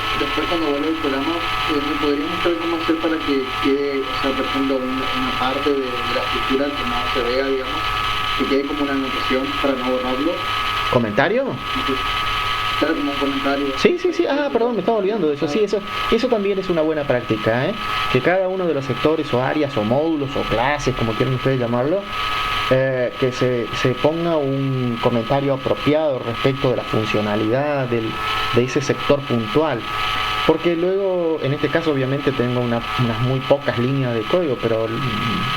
cuando vuelva el programa, ¿me podría mostrar cómo hacer para que quede, o sea, por ejemplo, una parte de la escritura que no se vea, digamos, que quede como una anotación para no borrarlo? ¿Comentario? Claro, como un comentario. Sí. Perdón, me estaba olvidando de eso. Sí, eso también es una buena práctica, ¿eh? Que cada uno de los sectores o áreas o módulos o clases, como quieran ustedes llamarlo, que se ponga un comentario apropiado respecto de la funcionalidad de ese sector puntual. Porque luego, en este caso obviamente tengo unas muy pocas líneas de código, pero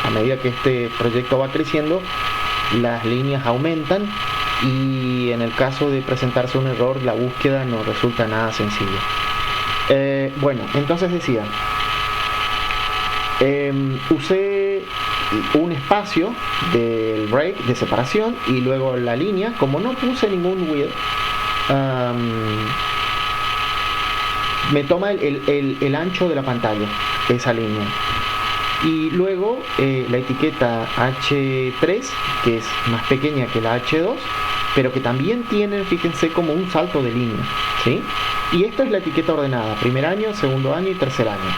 a medida que este proyecto va creciendo, las líneas aumentan y en el caso de presentarse un error, la búsqueda no resulta nada sencillo. Bueno, entonces decía, usé un espacio del break de separación y luego la línea. Como no puse ningún width, me toma el ancho de la pantalla, esa línea. Y luego la etiqueta H3, que es más pequeña que la H2, pero que también tiene, fíjense, como un salto de línea, ¿sí? Y esta es la etiqueta ordenada: primer año, segundo año y tercer año,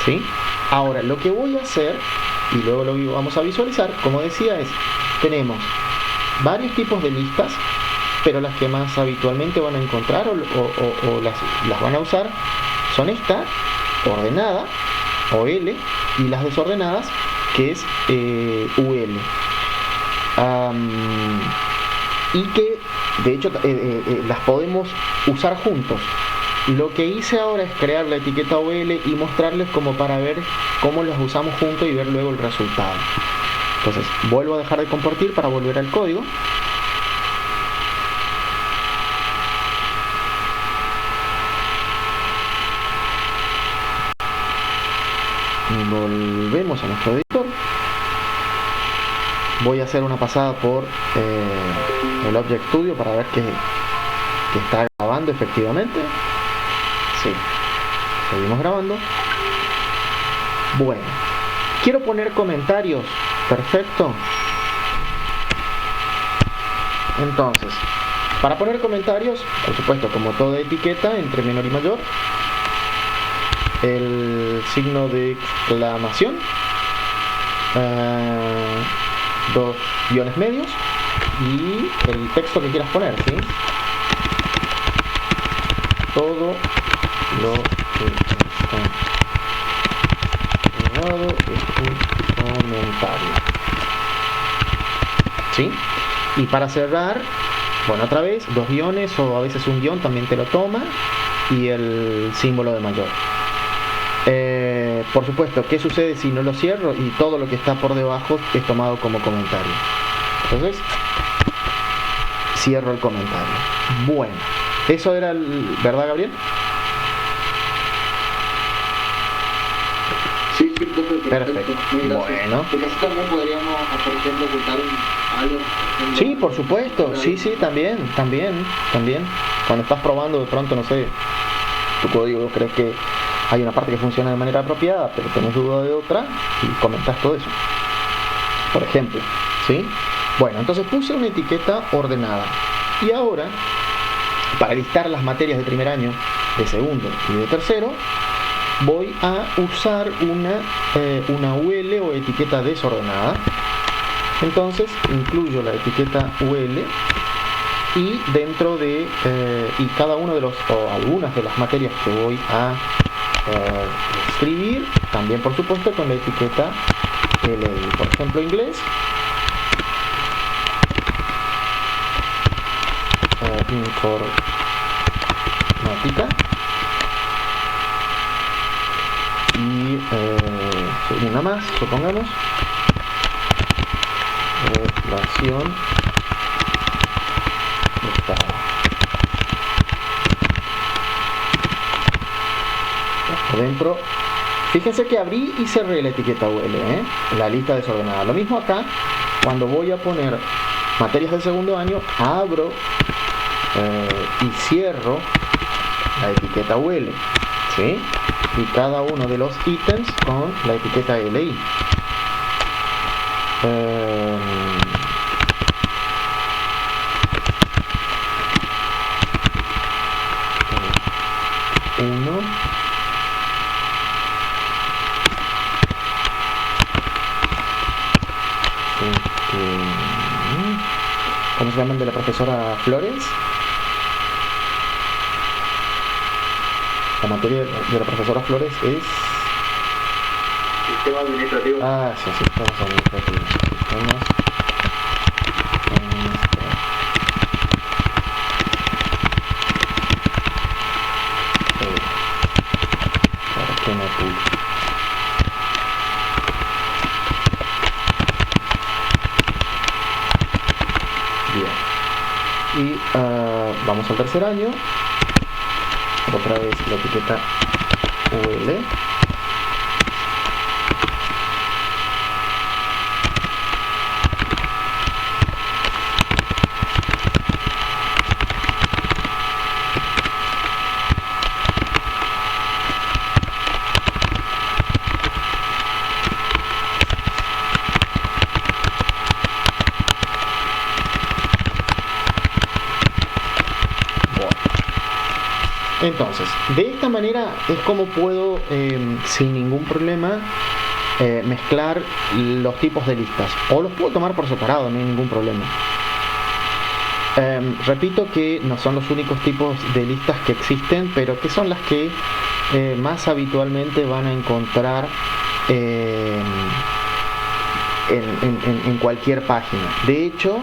¿sí? Ahora, lo que voy a hacer, y luego lo vamos a visualizar, como decía, tenemos varios tipos de listas, pero las que más habitualmente van a encontrar o las van a usar son esta, ordenada, OL, y las desordenadas, que es UL. Y que, de hecho, las podemos usar juntos. Lo que hice ahora es crear la etiqueta OL y mostrarles como para ver cómo las usamos juntos y ver luego el resultado. Entonces, vuelvo a dejar de compartir para volver al código. volvemos a nuestro editor. Voy a hacer una pasada por el Object Studio para ver que está grabando efectivamente. Sí, seguimos grabando. Bueno, quiero poner comentarios. Perfecto. Entonces, para poner comentarios, por supuesto, como toda etiqueta entre menor y mayor, el signo de exclamación, 2 guiones medios y el texto que quieras poner, ¿sí? Todo lo que está grabado es un comentario, ¿sí? Y para cerrar, bueno, otra vez 2 guiones o a veces un guión también te lo toma, y el símbolo de mayor. Por supuesto, ¿qué sucede si no lo cierro y todo lo que está por debajo es tomado como comentario? Entonces, cierro el comentario. Bueno, eso era ¿verdad, Gabriel? Sí, profe, Perfecto. Bueno. Porque así también podríamos, por ejemplo, ocultar algo. Sí, por supuesto. Sí, también. Cuando estás probando, de pronto, no sé, tu código crees que hay una parte que funciona de manera apropiada, pero tenés duda de otra y comentas todo eso. Por ejemplo, ¿sí? Bueno, entonces puse una etiqueta ordenada. Y ahora, para listar las materias de primer año, de segundo y de tercero, voy a usar una UL o etiqueta desordenada. Entonces incluyo la etiqueta UL y dentro de y cada uno de los o algunas de las materias que voy a escribir, también por supuesto con la etiqueta LI. Por ejemplo, inglés, informática y una más, supongamos, relación de estado. Dentro, fíjense que abrí y cerré la etiqueta UL, la lista desordenada. Lo mismo acá, cuando voy a poner materias del segundo año, abro y cierro la etiqueta UL, ¿sí? Y cada uno de los ítems con la etiqueta LI. Uno. ¿Cómo se llaman de la profesora Flores? La materia de la profesora Flores es Sistema administrativo. Ah, sí, sistemas administrativos. Sistemas administrativos. ¿Para qué me puse? Bien. Y vamos al tercer año. Otra vez la etiqueta UL. Entonces, de esta manera es como puedo, sin ningún problema, mezclar los tipos de listas. O los puedo tomar por separado, no hay ningún problema. Repito que no son los únicos tipos de listas que existen, pero que son las que más habitualmente van a encontrar en cualquier página. De hecho,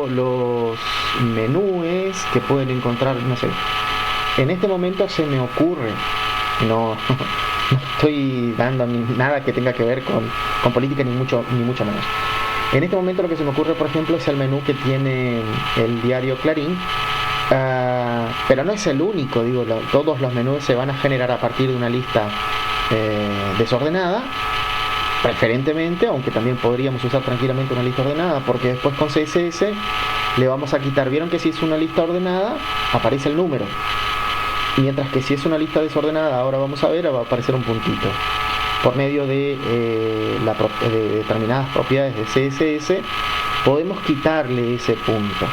los menús que pueden encontrar, no sé, en este momento se me ocurre, no estoy dando nada que tenga que ver con política, ni mucho menos. En este momento lo que se me ocurre, por ejemplo, es el menú que tiene el diario Clarín, pero no es el único, digo, todos los menús se van a generar a partir de una lista desordenada, preferentemente, aunque también podríamos usar tranquilamente una lista ordenada, porque después con CSS le vamos a quitar. Vieron que si es una lista ordenada aparece el número, mientras que si es una lista desordenada, ahora vamos a ver, va a aparecer un puntito. Por medio de determinadas propiedades de CSS podemos quitarle ese punto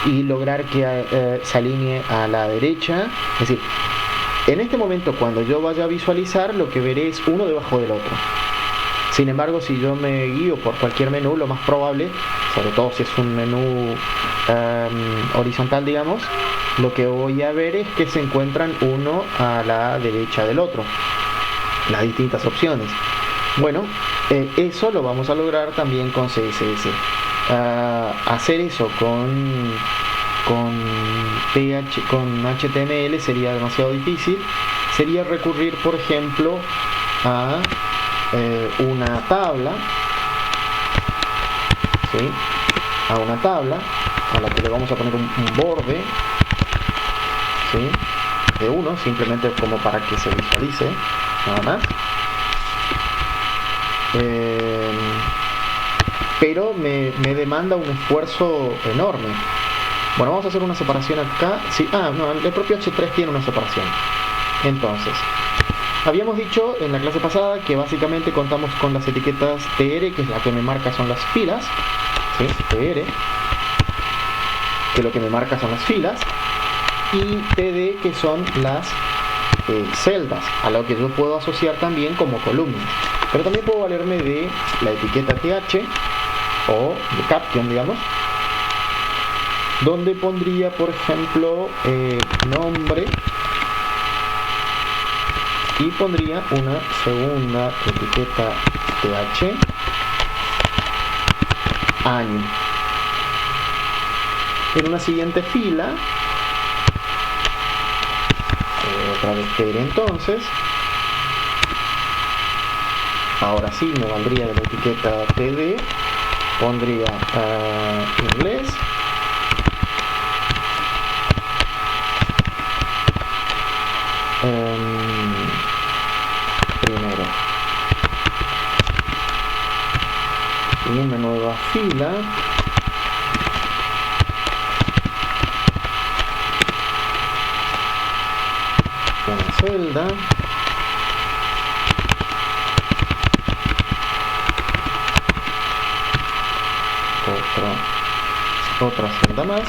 y lograr que se alinee a la derecha. Es decir, en este momento, cuando yo vaya a visualizar, lo que veré es uno debajo del otro. Sin embargo, si yo me guío por cualquier menú, lo más probable, sobre todo si es un menú horizontal, digamos, lo que voy a ver es que se encuentran uno a la derecha del otro, las distintas opciones. Bueno, eso lo vamos a lograr también con CSS. Hacer eso con HTML sería demasiado difícil. Sería recurrir, por ejemplo, a una tabla, ¿sí? A una tabla a la que le vamos a poner un borde, ¿sí? De 1, simplemente como para que se visualice, nada más. Pero me demanda un esfuerzo enorme. Bueno, vamos a hacer una separación acá. Sí, no, el propio H3 tiene una separación. Entonces, habíamos dicho en la clase pasada que básicamente contamos con las etiquetas TR, que es la que me marca son las filas, ¿sí? TR, que lo que me marca son las filas, y TD, que son las celdas, a lo que yo puedo asociar también como columnas. Pero también puedo valerme de la etiqueta TH o de caption, digamos, donde pondría, por ejemplo, nombre, y pondría una segunda etiqueta TH, año. En una siguiente fila, otra vez TR. Entonces, ahora sí me valdría de la etiqueta TD, pondría inglés, primero, y una nueva fila, una celda, otra celda más,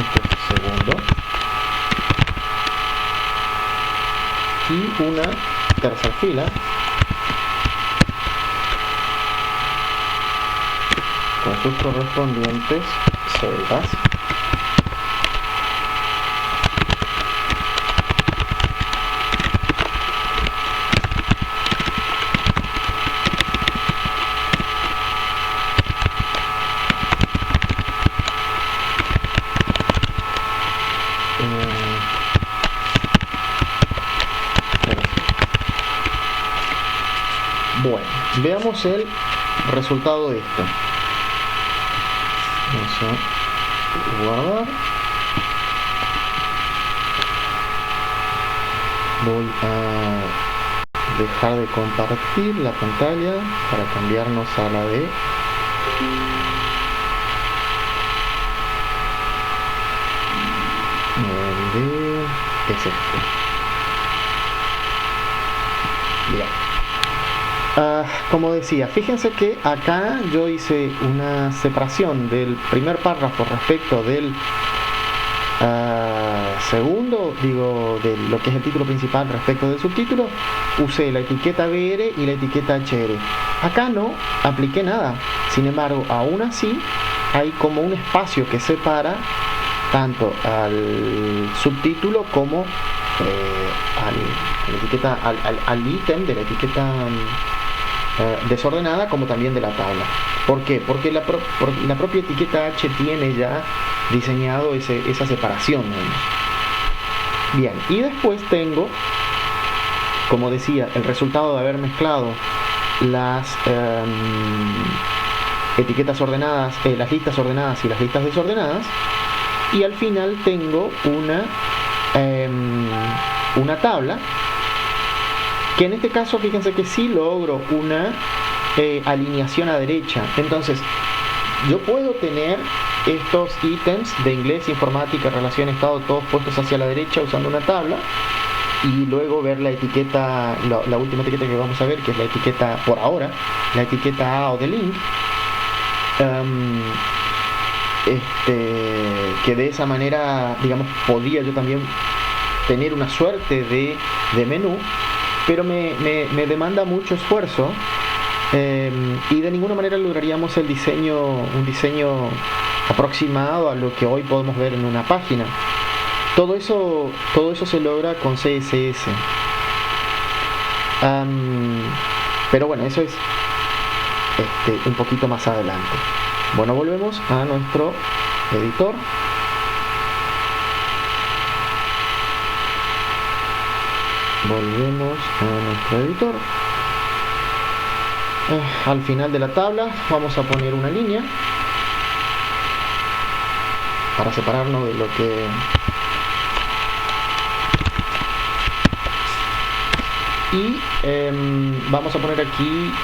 este es el segundo, y una tercera fila con sus correspondientes celdas. Bueno, veamos el resultado de esto. Vamos a guardar. Voy a dejar de compartir la pantalla para cambiarnos a la de es este. Bien. Como decía, fíjense que acá yo hice una separación del primer párrafo respecto del segundo, digo, de lo que es el título principal respecto del subtítulo. Usé la etiqueta BR y la etiqueta HR. Acá no apliqué nada. Sin embargo, aún así hay como un espacio que separa tanto al subtítulo como al ítem de la etiqueta desordenada, como también de la tabla. ¿Por qué? Porque la propia etiqueta H tiene ya diseñado esa separación, ¿no? Bien, y después tengo, como decía, el resultado de haber mezclado las etiquetas ordenadas, las listas ordenadas y las listas desordenadas, y al final tengo una tabla, que en este caso fíjense que sí logro una alineación a derecha. Entonces yo puedo tener estos ítems de inglés, informática, relación, estado, todos puestos hacia la derecha usando una tabla, y luego ver la etiqueta, la última etiqueta que vamos a ver, que es la etiqueta, por ahora, la etiqueta A o de link, que de esa manera, digamos, podría yo también tener una suerte de menú, pero me demanda mucho esfuerzo, y de ninguna manera lograríamos un diseño aproximado a lo que hoy podemos ver en una página. Todo eso se logra con CSS. Pero bueno, eso es un poquito más adelante. Bueno, volvemos a nuestro editor. Al final de la tabla vamos a poner una línea para separarnos de lo que y vamos a poner aquí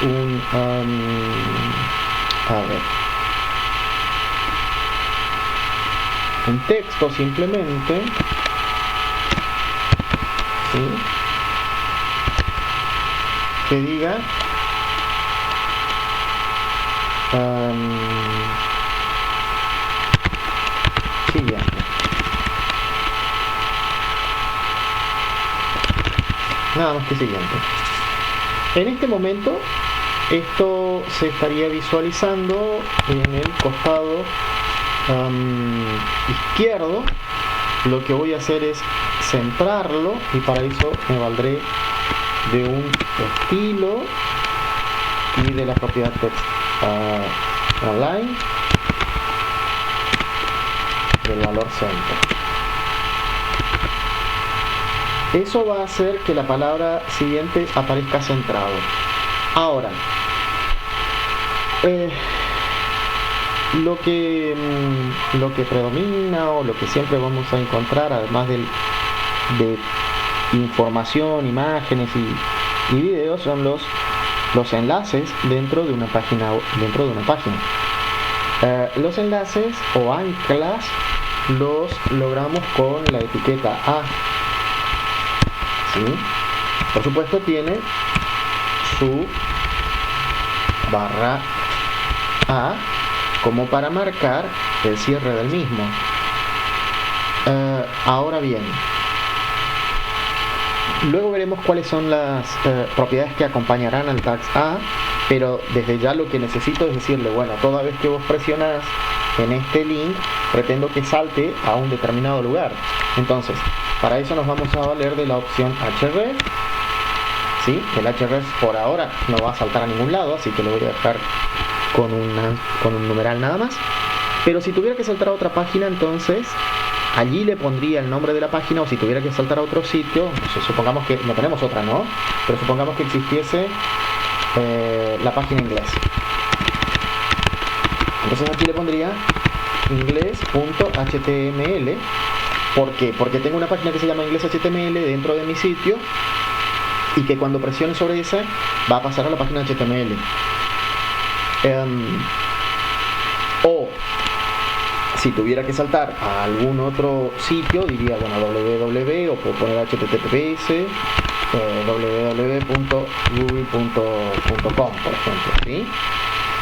un texto simplemente, ¿sí?, que diga siguiente. Nada más que siguiente. En este momento esto se estaría visualizando en el costado izquierdo. Lo que voy a hacer es centrarlo, y para eso me valdré de un estilo y de la propiedad text align del valor center. Eso va a hacer que la palabra siguiente aparezca centrado. Ahora, lo que predomina, o lo que siempre vamos a encontrar, además de información, imágenes y videos, son los enlaces dentro de una página. Los enlaces o anclas los logramos con la etiqueta A. ¿Sí? Por supuesto tiene su barra A como para marcar el cierre del mismo. Ahora bien, luego veremos cuáles son las propiedades que acompañarán al tag A, pero desde ya lo que necesito es decirle, bueno, toda vez que vos presionás en este link, pretendo que salte a un determinado lugar. Entonces, para eso nos vamos a valer de la opción href. ¿Sí? El href por ahora no va a saltar a ningún lado, así que lo voy a dejar con un numeral nada más. Pero si tuviera que saltar a otra página, entonces allí le pondría el nombre de la página, o si tuviera que saltar a otro sitio, no sé, supongamos que no tenemos otra, ¿no? Pero supongamos que existiese la página inglés. Entonces aquí le pondría inglés.html. ¿Por qué? Porque tengo una página que se llama inglés.html dentro de mi sitio, y que cuando presione sobre esa va a pasar a la página HTML. O si tuviera que saltar a algún otro sitio, diría, bueno, www, o puedo poner https www.google.com, por ejemplo, ¿sí?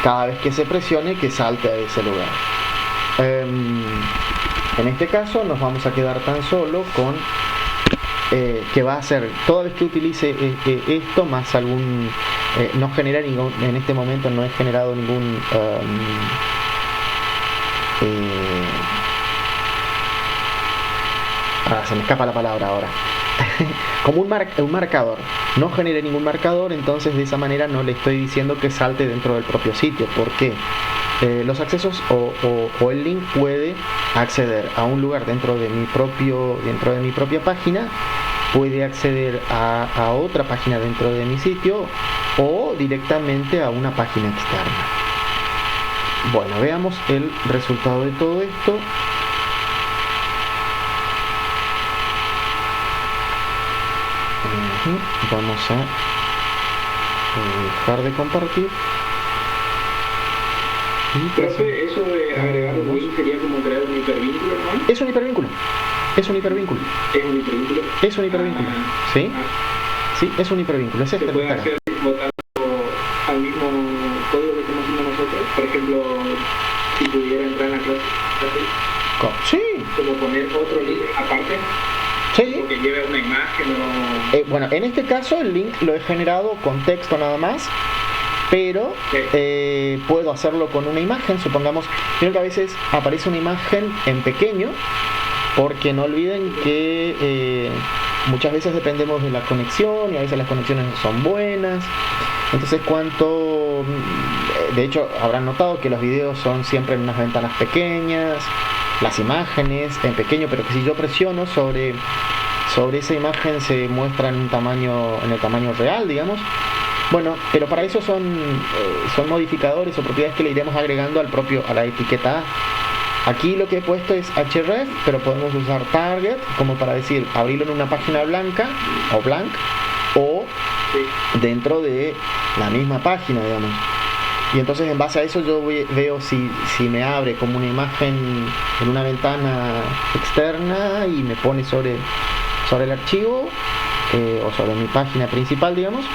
Cada vez que se presione, que salte a ese lugar. En este caso nos vamos a quedar tan solo con que va a ser, toda vez que utilice esto más algún, no genera ningún, en este momento no he generado ningún se me escapa la palabra ahora. Como un marcador, no genere ningún marcador, entonces de esa manera no le estoy diciendo que salte dentro del propio sitio. ¿Por qué? Los accesos o el link puede acceder a un lugar dentro de mi propia página, puede acceder a otra página dentro de mi sitio, o directamente a una página externa. Bueno, veamos el resultado de todo esto. Vamos a dejar de compartir. Profe, eso de agregar un link sería como crear un hipervínculo, ¿no? Es un hipervínculo. Es un hipervínculo. ¿Es un hipervínculo? Es un hipervínculo. ¿Sí? Sí, es un hipervínculo. Es ¿Se este el puede Instagram. hacer votando al mismo código que estamos haciendo nosotros? Por ejemplo, si pudiera entrar en la clase, Sí, como poner otro link aparte, sí. o que lleve una imagen o... Bueno, en este caso el link lo he generado con texto nada más, pero puedo hacerlo con una imagen. Supongamos, creo que a veces aparece una imagen en pequeño, porque no olviden que muchas veces dependemos de la conexión y a veces las conexiones no son buenas. Entonces, de hecho, habrán notado que los videos son siempre en unas ventanas pequeñas, las imágenes en pequeño, pero que si yo presiono sobre esa imagen se muestra en el tamaño real, digamos. Bueno, pero para eso son modificadores o propiedades que le iremos agregando a la etiqueta A. Aquí lo que he puesto es href, pero podemos usar target como para decir abrirlo en una página blanca o blank o dentro de la misma página, digamos. Y entonces en base a eso yo veo si me abre como una imagen en una ventana externa y me pone sobre el archivo o sobre mi página principal, digamos,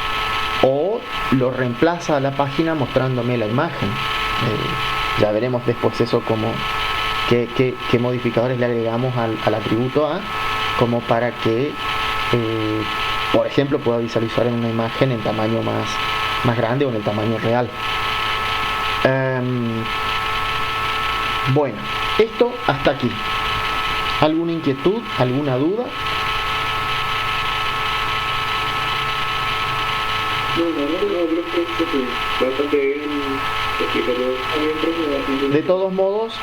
o lo reemplaza a la página mostrándome la imagen. Ya veremos después eso como qué modificadores le agregamos al atributo A como para que por ejemplo pueda visualizar en una imagen en tamaño más grande o en el tamaño real. Bueno, esto hasta aquí. ¿Alguna inquietud? ¿Alguna duda? No, creo que bastante bien. De todos modos,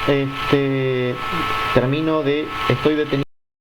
estoy detenido